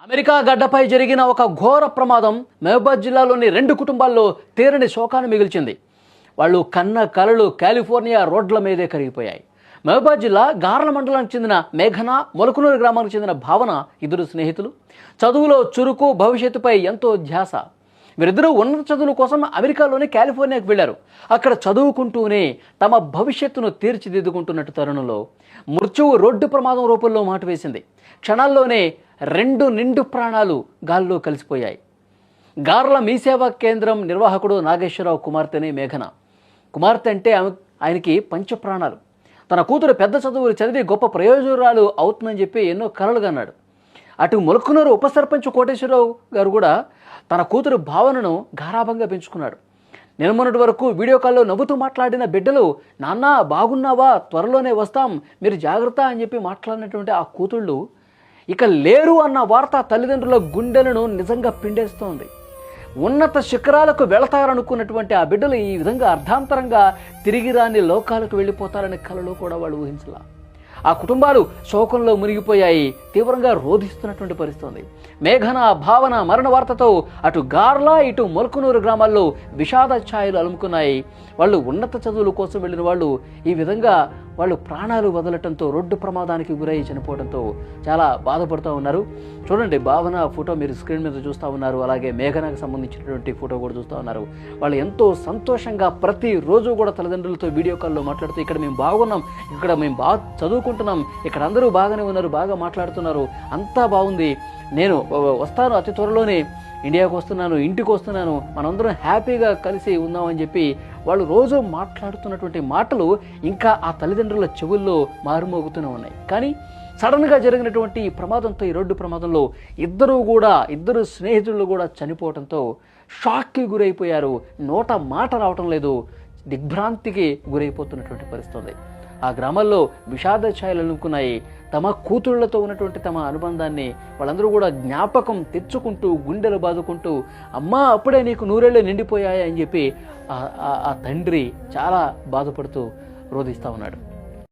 America గడ్డపై జరిగిన ఒక ఘోర ప్రమాదం మహబూబాబాద్ జిల్లాలోని 2 కుటుంబాల్లో తీరని శోకాన్ని మిగిల్చింది. వాళ్ళు కన్న కలలు కాలిఫోర్నియా రోడ్ల మీదే కరిగిపోయాయి. మహబూబాబాద్ జిల్లా గార్ల మండలానికి చెందిన మేఘన, మొలకనూరు గ్రామానికి చెందిన భావన ఇద్దరు స్నేహితులు. చదువులో చురుకు, భవిష్యత్తుపై ఎంతో ధ్యాస. వీరిద్దరూ ఉన్నత చదువుల కోసం అమెరికాలోని కాలిఫోర్నియాకు వెళ్లారు. అక్కడ చదువుకుంటూనే తమ భవిష్యత్తును తీర్చిదిద్దుకుంటున్నట్టు తరుణంలో మృత్యువు రోడ్డు ప్రమాదం రూపంలో మాట వేసింది. క్షణాల్లోనే 2 నిండు ప్రాణాలు గాల్లో కలిసిపోయాయి. గార్ల మీసేవా కేంద్రం నిర్వాహకుడు నాగేశ్వరరావు కుమార్తెనే మేఘన. కుమార్తె అంటే ఆయనకి పంచప్రాణాలు. తన కూతురు పెద్ద చదువులు చదివి గొప్ప ప్రయోజకురాలు అవుతుందని చెప్పి ఎన్నో కలలు కన్నాడు. అటు ములక్కునూరు ఉప సర్పంచ్ కోటేశ్వరరావు గారు కూడా తన కూతురు భావనను గారాభంగా పెంచుకున్నాడు. నిన్నమొన్నటి వరకు వీడియో కాల్లో నవ్వుతూ మాట్లాడిన బిడ్డలు, నాన్న బాగున్నావా, త్వరలోనే వస్తాం, మీరు జాగ్రత్త అని చెప్పి మాట్లాడినటువంటి ఆ కూతుళ్ళు ఇక లేరు అన్న వార్త తల్లిదండ్రుల గుండెలను నిజంగా పిండేస్తోంది. ఉన్నత శిఖరాలకు వెళతారనుకున్నటువంటి ఆ బిడ్డలు ఈ విధంగా అర్ధాంతరంగా తిరిగి రాని లోకాలకు వెళ్ళిపోతారని కలలో కూడా వాళ్ళు ఊహించలా. ఆ కుటుంబాలు శోకంలో మునిగిపోయాయి, తీవ్రంగా రోధిస్తున్నటువంటి పరిస్థితి. మేఘన, భావన మరణ వార్తతో అటు గార్లా ఇటు మొలకనూరు గ్రామాల్లో విషాద ఛాయలు అలుముకున్నాయి. వాళ్ళు ఉన్నత చదువుల కోసం వెళ్ళిన వాళ్ళు ఈ విధంగా వాళ్ళు ప్రాణాలు వదలటంతో, రోడ్డు ప్రమాదానికి గురై చనిపోవడంతో చాలా బాధపడుతూ ఉన్నారు. చూడండి, భావన ఫోటో మీరు స్క్రీన్ మీద చూస్తూ ఉన్నారు, అలాగే మేఘనకు సంబంధించినటువంటి ఫోటో కూడా చూస్తూ ఉన్నారు. వాళ్ళు ఎంతో సంతోషంగా ప్రతిరోజు కూడా తల్లిదండ్రులతో వీడియో కాల్లో మాట్లాడుతూ, ఇక్కడ మేము బాగున్నాం, ఇక్కడ మేము బాగా చదువుకుంటున్నాం, ఇక్కడ అందరూ బాగానే ఉన్నారు, బాగా మాట్లాడుతున్నారు, అంతా బాగుంది, నేను వస్తాను, అతి త్వరలోనే ఇండియాకు వస్తున్నాను, ఇంటికి వస్తున్నాను, మనందరం హ్యాపీగా కలిసి ఉందామని చెప్పి వాళ్ళు రోజు మాట్లాడుతున్నటువంటి మాటలు ఇంకా ఆ తల్లిదండ్రుల చెవుల్లో మారుమోగుతూనే ఉన్నాయి. కానీ సడన్గా జరిగినటువంటి ఈ ప్రమాదంతో, ఈ రోడ్డు ప్రమాదంలో ఇద్దరు స్నేహితులు కూడా చనిపోవడంతో షాక్కి గురైపోయారు. నోట మాట రావటం లేదు, దిగ్భ్రాంతికి గురైపోతున్నటువంటి పరిస్థితి. ఆ గ్రామాల్లో విషాద ఛాయలు అలుముకున్నాయి. తమ కూతుళ్లతో ఉన్నటువంటి తమ అనుబంధాన్ని వాళ్ళందరూ కూడా జ్ఞాపకం తెచ్చుకుంటూ, గుండెలు బాదుకుంటూ, అమ్మా అప్పుడే నీకు 100 ఏళ్ళు నిండిపోయాయి అని చెప్పి ఆ తండ్రి చాలా బాధపడుతూ రోధిస్తూ ఉన్నాడు.